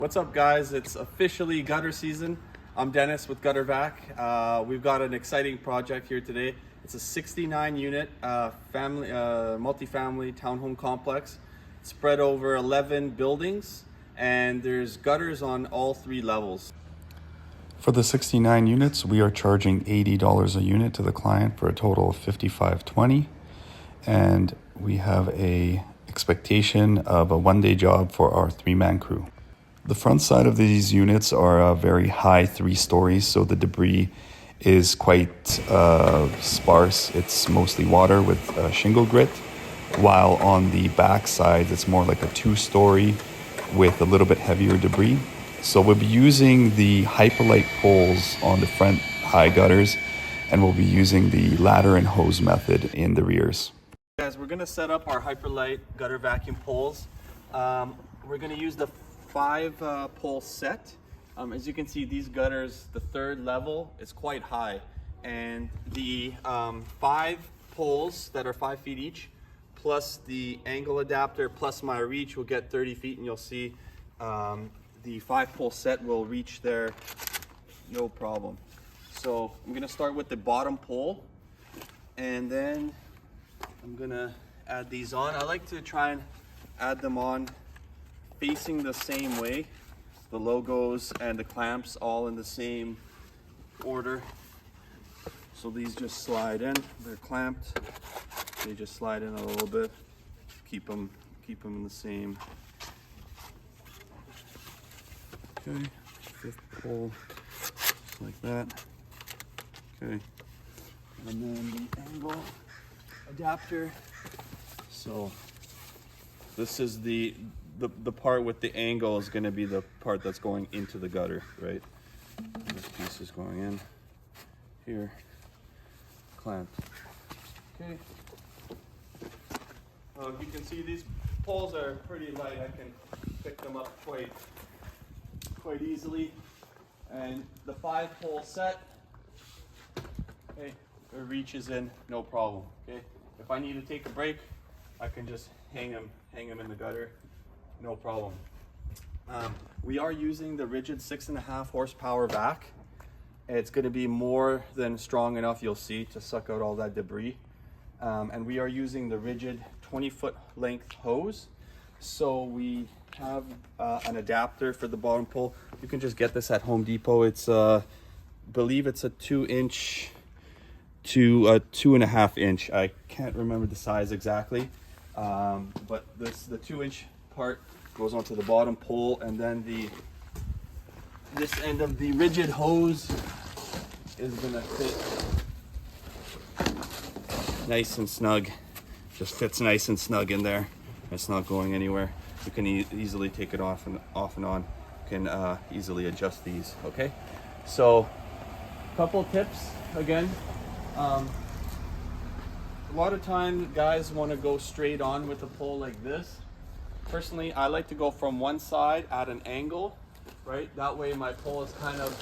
What's up, guys? It's officially gutter season. I'm Dennis with Gutter-Vac. We've got an exciting project here today. It's a 69 unit multifamily townhome complex spread over 11 buildings, and there's gutters on all 3 levels. For the 69 units, we are charging $80 a unit to the client for a total of $55.20, and we have a expectation of a one-day job for our 3-man crew. The front side of these units are very high, 3 stories, so the debris is quite sparse. It's mostly water with shingle grit, while on the back side it's more like a 2-story with a little bit heavier debris. So we'll be using the hyper-lite poles on the front high gutters, and we'll be using the ladder and hose method in the rears. Guys, we're gonna set up our hyper-lite gutter vacuum poles. We're gonna use the 5 pole set. As you can see, these gutters, the 3rd level is quite high, and the 5 poles that are 5 feet each, plus the angle adapter, plus my reach will get 30 feet, and you'll see the 5 pole set will reach there no problem. So I'm gonna start with the bottom pole, and then I'm gonna add these on. I like to try and add them on facing the same way. The logos and the clamps all in the same order. So these just slide in, they're clamped. They just slide in a little bit. Keep them in the same. Okay, 5th pole, just like that. Okay, and then the angle adapter. So this is the part with the angle is going to be the part that's going into the gutter, right? This piece is going in here, clamped. Okay. You can see these poles are pretty light. I can pick them up quite easily. And the 5 pole set, okay, it reaches in no problem. Okay, if I need to take a break, I can just hang them in the gutter, no problem. We are using the rigid 6.5 horsepower vac. It's going to be more than strong enough, you'll see, to suck out all that debris. And we are using the rigid 20-foot length hose. So we have an adapter for the bottom pole. You can just get this at Home Depot. It's believe it's a 2-inch to a 2.5-inch. I can't remember the size exactly, but the 2-inch part goes onto the bottom pole, and then this end of the rigid hose is gonna fit nice and snug. Just fits nice and snug in there. It's not going anywhere. You can easily take it off and on. You can easily adjust these. Okay, so couple tips again. A lot of times guys want to go straight on with a pole like this. Personally, I like to go from one side at an angle, right? That way my pole is kind of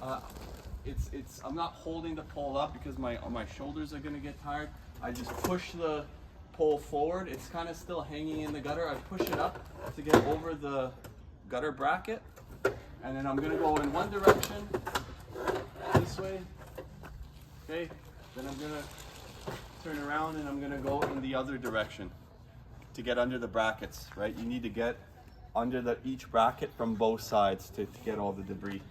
I'm not holding the pole up because my shoulders are going to get tired. I just push the pole forward. It's kind of still hanging in the gutter. I push it up to get over the gutter bracket, and then I'm going to go in one direction this way. Okay, then I'm going to turn around and I'm going to go in the other direction to get under the brackets, right? You need to get under each bracket from both sides to get all the debris.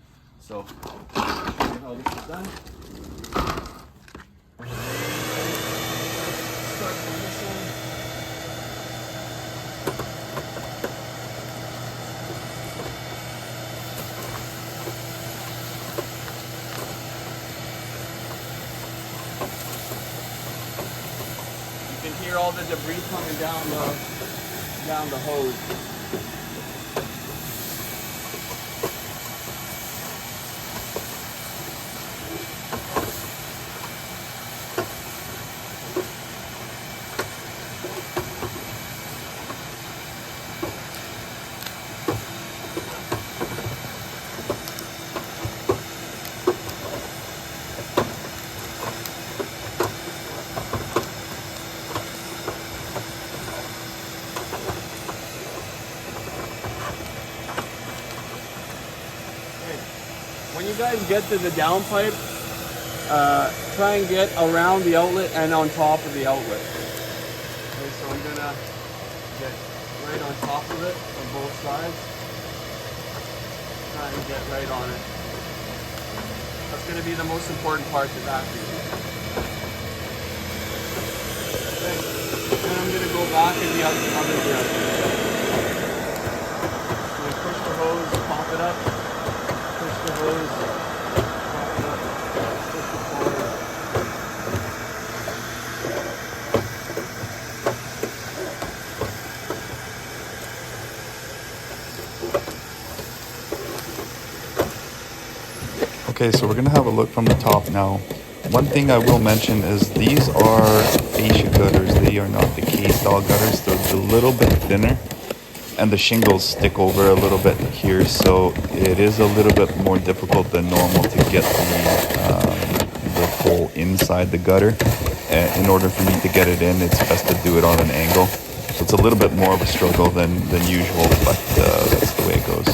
So, show you how this is done. Start from this one. You can hear all the debris coming down the hose. when you guys get to the downpipe, try and get around the outlet and on top of the outlet. Okay, so I'm gonna get right on top of it on both sides. Try and get right on it. That's gonna be the most important part to vacuum. Okay, and I'm gonna go back in the other direction. So push the hose, pop it up. Push the hose, pop it up. Push it forward. Okay, so we're gonna have a look from the top now. One thing I will mention is these are fascia gutters. They are not the case style gutters. They're a little bit thinner, and the shingles stick over a little bit here, so it is a little bit more difficult than normal to get the hole inside the gutter. In order for me to get it in, it's best to do it on an angle. So it's a little bit more of a struggle than usual, but that's the way it goes.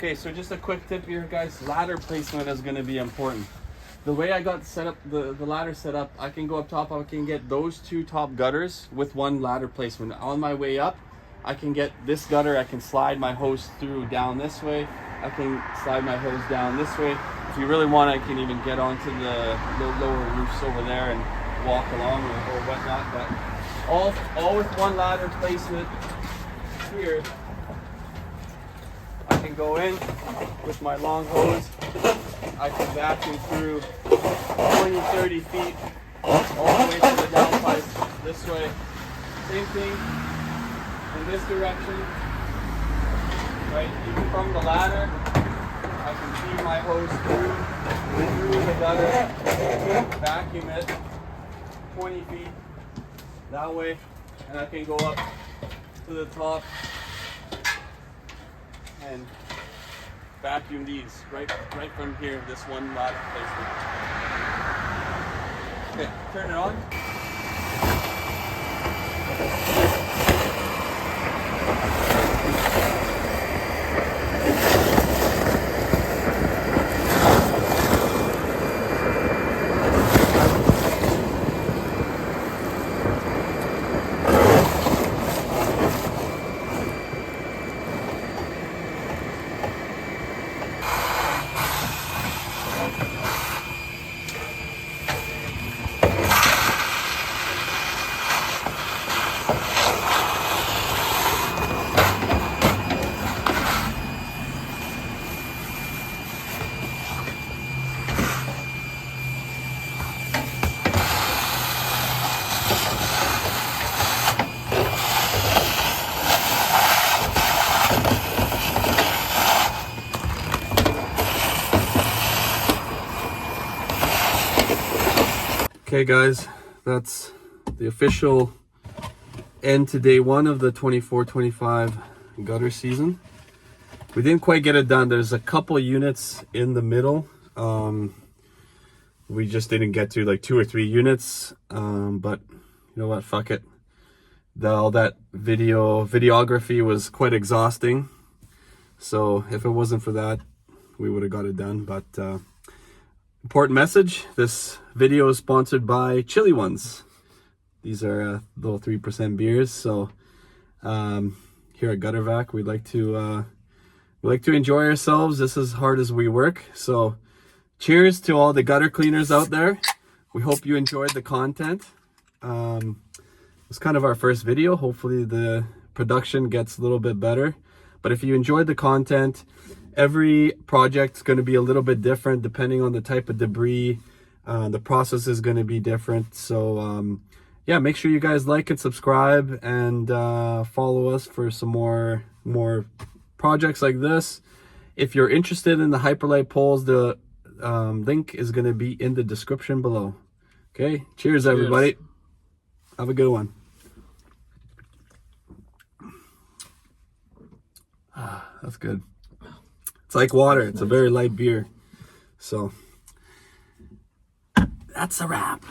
Okay, so just a quick tip here, guys. Ladder placement is going to be important. The way I got set up, the ladder set up, I can go up top, I can get those two top gutters with one ladder placement. On my way up, I can get this gutter, I can slide my hose through down this way. I can slide my hose down this way. If you really want, I can even get onto the lower roofs over there and walk along or whatnot. But all with one ladder placement here. I can go in with my long hose. I can vacuum through 20-30 feet all the way to the downpipe this way. Same thing in this direction. Right, even from the ladder, I can feed my hose through the gutter, vacuum it 20 feet that way, and I can go up to the top and vacuum these right from here, this one ladder placement. Okay, turn it on. Okay guys, that's the official end to day one of the 24-25 gutter season. We didn't quite get it done. There's a couple units in the middle. We just didn't get to like 2 or 3 units, but you know what, fuck it. All that videography was quite exhausting. So if it wasn't for that, we would have got it done. But important message, this video is sponsored by Chili Ones. These are little 3% beers. So here at Gutter-Vac, we like to enjoy ourselves. This is hard as we work. So cheers to all the gutter cleaners out there. We hope you enjoyed the content. It's kind of our first video. Hopefully the production gets a little bit better. But if you enjoyed the content, every project's going to be a little bit different depending on the type of debris. The process is going to be different. So yeah, make sure you guys like and subscribe, and follow us for some more projects like this. If you're interested in the hyper-lite poles, the link is going to be in the description below. Okay, cheers everybody. Have a good one. That's good. It's like water. It's a very light beer. So that's a wrap.